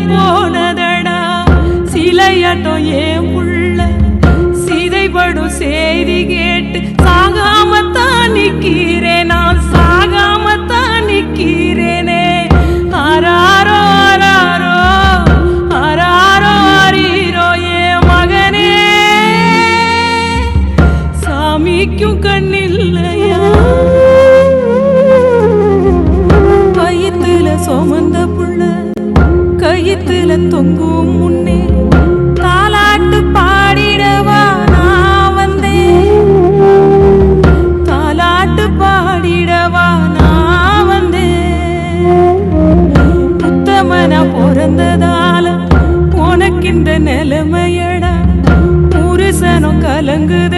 போனதடா சிலையாட்டம் ஏன் புள்ள சிதைபடும் செய்தி கேட்டு சாகாமத்தான் நிக்கிறேன் நான் சாகாமத்தான் நிக்கிறேனே ஆராரோ ஆராரோ ஆராரோ ஆரீரோ என் மகனே சாமிக்கும் கண்ணில்லையா வயித்துல சுமந்த புள்ள கையத்துல தொங்கும் முன்னே தாலாட்டு பாடிடவா நான் வந்தேன் தாலாட்டு பாடிடவா நான் வந்தேன் உத்தமனா பிறந்ததால உனக்கு இந்த நிலைமையடா புருஷனும் கலங்குத